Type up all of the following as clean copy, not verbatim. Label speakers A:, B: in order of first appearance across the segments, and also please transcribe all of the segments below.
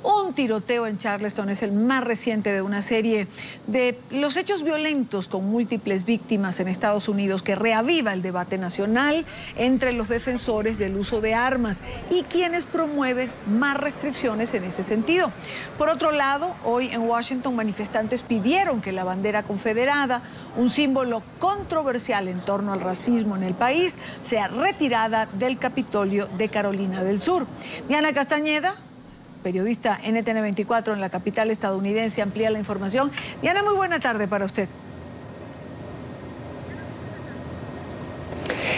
A: Un tiroteo en Charleston es el más reciente de una serie de los hechos violentos con múltiples víctimas en Estados Unidos que reaviva el debate nacional entre los defensores del uso de armas y quienes promueven más restricciones en ese sentido. Por otro lado, hoy en Washington manifestantes pidieron que la bandera confederada, un símbolo controversial en torno al racismo en el país, sea retirada del Capitolio de Carolina del Sur. Diana Castañeda, periodista NTN 24 en la capital estadounidense, amplía la información. Diana, muy buena tarde para usted.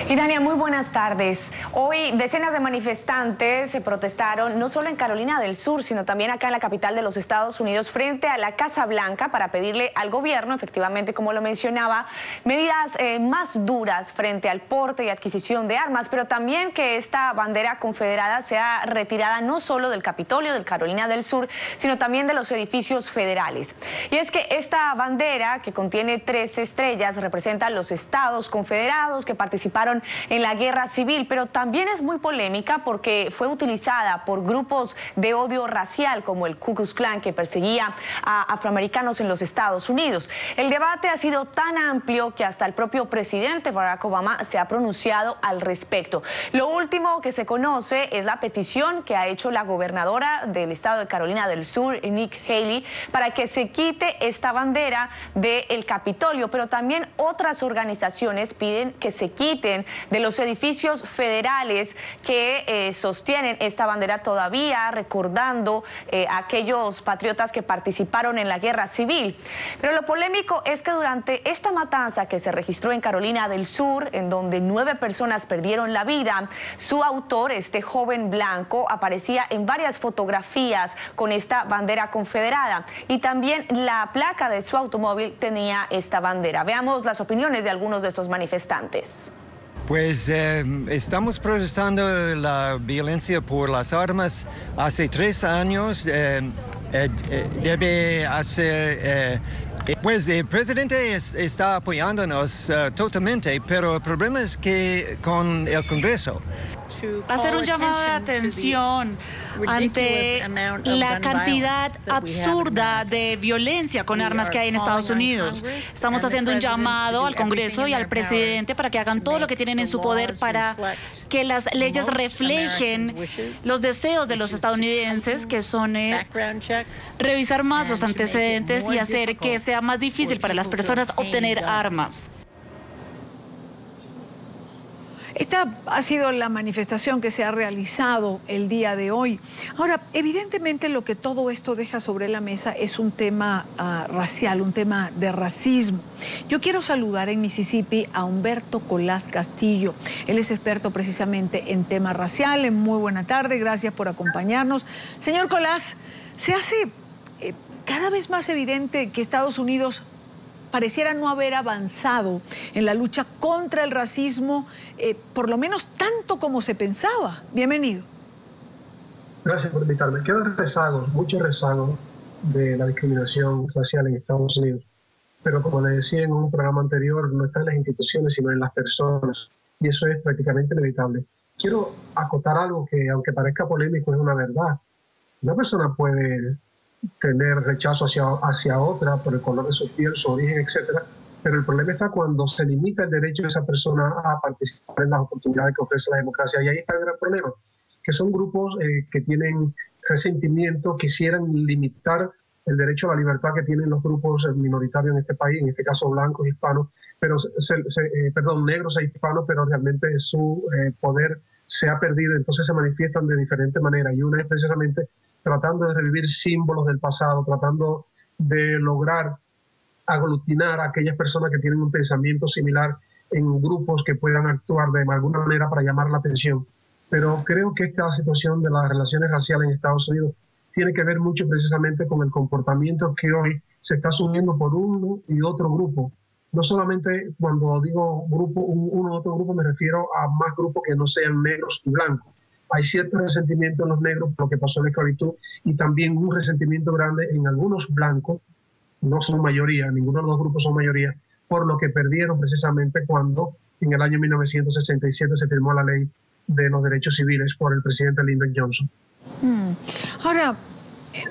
B: Y Dania, muy buenas tardes. Hoy decenas de manifestantes se protestaron no solo en Carolina del Sur, sino también acá en la capital de los Estados Unidos frente a la Casa Blanca para pedirle al gobierno, efectivamente, como lo mencionaba, medidas más duras frente al porte y adquisición de armas, pero también que esta bandera confederada sea retirada no solo del Capitolio de Carolina del Sur, sino también de los edificios federales. Y es que esta bandera, que contiene 3 estrellas, representa a los estados confederados que participaron en la guerra civil, pero también es muy polémica porque fue utilizada por grupos de odio racial como el Ku Klux Klan, que perseguía a afroamericanos en los Estados Unidos. El debate ha sido tan amplio que hasta el propio presidente Barack Obama se ha pronunciado al respecto. Lo último que se conoce es la petición que ha hecho la gobernadora del estado de Carolina del Sur, Nikki Haley, para que se quite esta bandera del Capitolio, pero también otras organizaciones piden que se quiten de los edificios federales que sostienen esta bandera todavía, recordando a aquellos patriotas que participaron en la guerra civil. Pero lo polémico es que durante esta matanza que se registró en Carolina del Sur, en donde 9 personas perdieron la vida, su autor, este joven blanco, aparecía en varias fotografías con esta bandera confederada y también la placa de su automóvil tenía esta bandera. Veamos las opiniones de algunos de estos manifestantes.
C: Pues estamos protestando la violencia por las armas. Hace 3 años debe hacer... pues el presidente está apoyándonos totalmente, pero el problema es que con el Congreso.
D: Hacer un llamado de atención ante la cantidad absurda de violencia con armas que hay en Estados Unidos. Estamos haciendo un llamado al Congreso y al presidente para que hagan todo lo que tienen en su poder para que las leyes reflejen los deseos de los estadounidenses, que son revisar más los antecedentes y hacer que sea más difícil para las personas obtener armas.
A: Esta ha sido la manifestación que se ha realizado el día de hoy. Ahora, evidentemente lo que todo esto deja sobre la mesa es un tema racial, un tema de racismo. Yo quiero saludar en Mississippi a Humberto Colás Castillo. Él es experto precisamente en temas raciales. Muy buena tarde, gracias por acompañarnos. Señor Colás, se hace cada vez más evidente que Estados Unidos pareciera no haber avanzado en la lucha contra el racismo, por lo menos tanto como se pensaba. Bienvenido.
E: Gracias por invitarme. Quedan rezagos, muchos rezagos de la discriminación racial en Estados Unidos. Pero como le decía en un programa anterior, no está en las instituciones, sino en las personas. Y eso es prácticamente inevitable. Quiero acotar algo que, aunque parezca polémico, es una verdad. Una persona puede tener rechazo hacia otra por el color de su piel, su origen, etcétera, pero el problema está cuando se limita el derecho de esa persona a participar en las oportunidades que ofrece la democracia. Y ahí está el gran problema, que son grupos que tienen resentimiento, quisieran limitar el derecho a la libertad que tienen los grupos minoritarios en este país, en este caso blancos, hispanos, pero negros e hispanos, pero realmente su poder se ha perdido, entonces se manifiestan de diferentes maneras, y una es precisamente tratando de revivir símbolos del pasado, tratando de lograr aglutinar a aquellas personas que tienen un pensamiento similar en grupos que puedan actuar de alguna manera para llamar la atención. Pero creo que esta situación de las relaciones raciales en Estados Unidos tiene que ver mucho precisamente con el comportamiento que hoy se está asumiendo por uno y otro grupo. No solamente cuando digo grupo, uno u otro grupo, me refiero a más grupos que no sean negros y blancos. Hay cierto resentimiento en los negros por lo que pasó en la esclavitud y también un resentimiento grande en algunos blancos, no son mayoría, ninguno de los dos grupos son mayoría, por lo que perdieron precisamente cuando en el año 1967 se firmó la ley de los derechos civiles por el presidente Lyndon Johnson.
A: Ahora,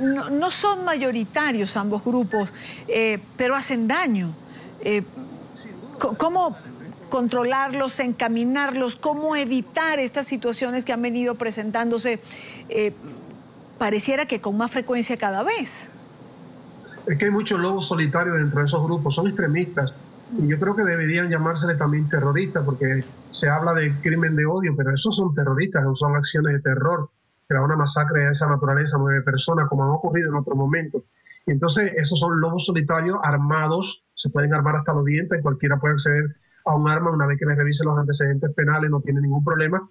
A: no son mayoritarios ambos grupos, pero hacen daño. ¿Cómo controlarlos, encaminarlos? ¿Cómo evitar estas situaciones que han venido presentándose, pareciera que con más frecuencia cada vez?
E: Es que hay muchos lobos solitarios dentro de esos grupos, son extremistas. Y yo creo que deberían llamársele también terroristas, porque se habla de crimen de odio, pero esos son terroristas, son acciones de terror. Crear una masacre de esa naturaleza, 9 personas, como han ocurrido en otro momento. Y entonces esos son lobos solitarios armados, se pueden armar hasta los dientes, cualquiera puede acceder a un arma una vez que les revise los antecedentes penales, no tiene ningún problema,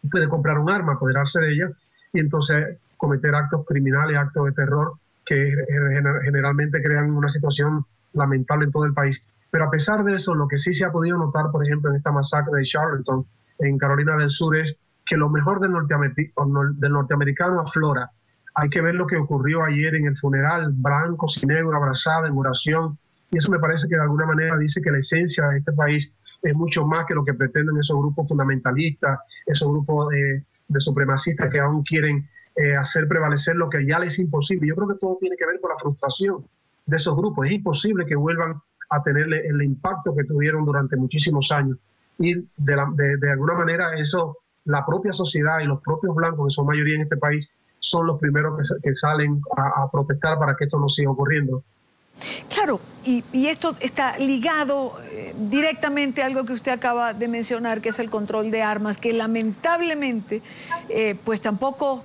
E: puede comprar un arma, apoderarse de ella y entonces cometer actos criminales, actos de terror que generalmente crean una situación lamentable en todo el país. Pero a pesar de eso, lo que sí se ha podido notar, por ejemplo, en esta masacre de Charleston, en Carolina del Sur, es que lo mejor del norteamericano aflora. Hay que ver lo que ocurrió ayer en el funeral, blancos y negros abrazados en oración, y eso me parece que de alguna manera dice que la esencia de este país es mucho más que lo que pretenden esos grupos fundamentalistas, esos grupos de supremacistas que aún quieren hacer prevalecer lo que ya les es imposible. Yo creo que todo tiene que ver con la frustración de esos grupos. Es imposible que vuelvan a tener el impacto que tuvieron durante muchísimos años. Y de alguna manera eso, la propia sociedad y los propios blancos, que son mayoría en este país, son los primeros que salen a protestar para que esto no siga ocurriendo.
A: Claro, y esto está ligado directamente a algo que usted acaba de mencionar, que es el control de armas, que lamentablemente pues tampoco,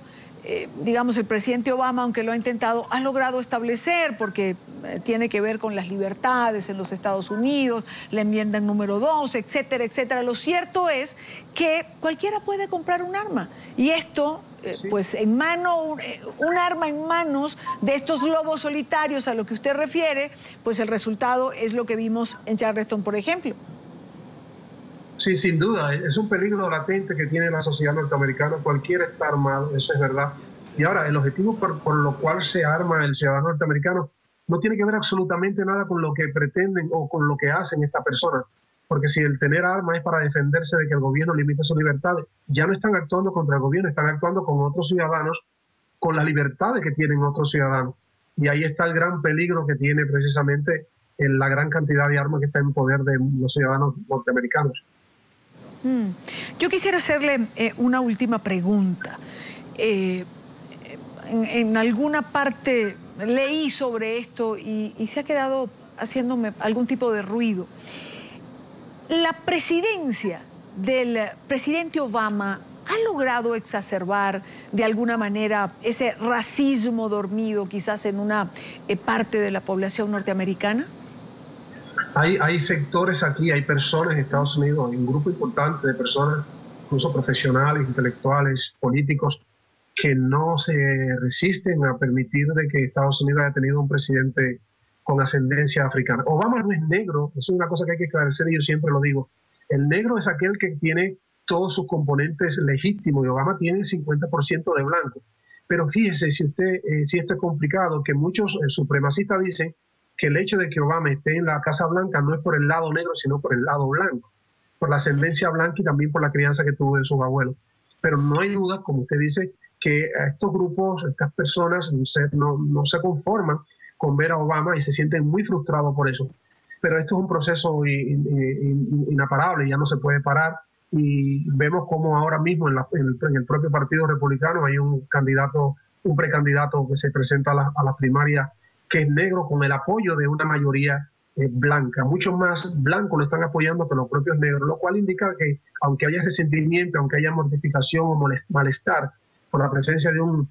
A: digamos, el presidente Obama, aunque lo ha intentado, ha logrado establecer, porque tiene que ver con las libertades en los Estados Unidos, la enmienda número 2, etcétera, etcétera. Lo cierto es que cualquiera puede comprar un arma, y esto pues en mano, un arma en manos de estos lobos solitarios a lo que usted refiere, pues el resultado es lo que vimos en Charleston, por ejemplo.
E: Sí, sin duda, es un peligro latente que tiene la sociedad norteamericana, cualquiera está armado, eso es verdad. Y ahora, el objetivo por lo cual se arma el ciudadano norteamericano no tiene que ver absolutamente nada con lo que pretenden o con lo que hacen estas personas. Porque si el tener armas es para defenderse de que el gobierno limite sus libertades, ya no están actuando contra el gobierno, están actuando con otros ciudadanos, con las libertades que tienen otros ciudadanos. Y ahí está el gran peligro que tiene precisamente la gran cantidad de armas que está en poder de los ciudadanos norteamericanos.
A: Yo quisiera hacerle una última pregunta. En alguna parte leí sobre esto y se ha quedado haciéndome algún tipo de ruido. La presidencia del presidente Obama ha logrado exacerbar de alguna manera ese racismo dormido quizás en una parte de la población norteamericana.
E: Hay sectores aquí, hay personas en Estados Unidos, hay un grupo importante de personas, incluso profesionales, intelectuales, políticos, que no se resisten a permitir de que Estados Unidos haya tenido un presidente con ascendencia africana. Obama no es negro, eso es una cosa que hay que esclarecer y yo siempre lo digo. El negro es aquel que tiene todos sus componentes legítimos y Obama tiene 50% de blanco. Pero fíjese, si esto es complicado, que muchos supremacistas dicen que el hecho de que Obama esté en la Casa Blanca no es por el lado negro, sino por el lado blanco, por la ascendencia blanca y también por la crianza que tuvo de sus abuelos. Pero no hay duda, como usted dice, que estos grupos, estas personas no se conforman con ver a Obama y se sienten muy frustrados por eso. Pero esto es un proceso inaparable, ya no se puede parar y vemos cómo ahora mismo en el propio Partido Republicano hay un precandidato que se presenta a la primaria que es negro con el apoyo de una mayoría blanca. Muchos más blancos lo están apoyando que los propios negros, lo cual indica que aunque haya resentimiento, aunque haya mortificación o malestar por la presencia de un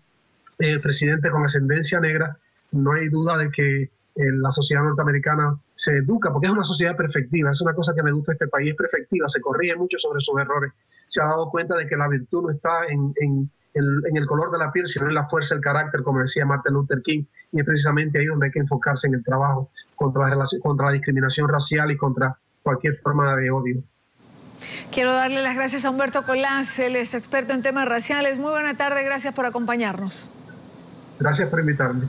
E: presidente con ascendencia negra, no hay duda de que la sociedad norteamericana se educa, porque es una sociedad perfectiva, es una cosa que me gusta de este país, es perfectiva, se corrige mucho sobre sus errores, se ha dado cuenta de que la virtud no está en el color de la piel, sino en la fuerza del carácter, como decía Martin Luther King, y es precisamente ahí donde hay que enfocarse en el trabajo contra la discriminación racial y contra cualquier forma de odio.
A: Quiero darle las gracias a Humberto Colás, él es experto en temas raciales. Muy buena tarde, gracias por acompañarnos.
E: Gracias por invitarme.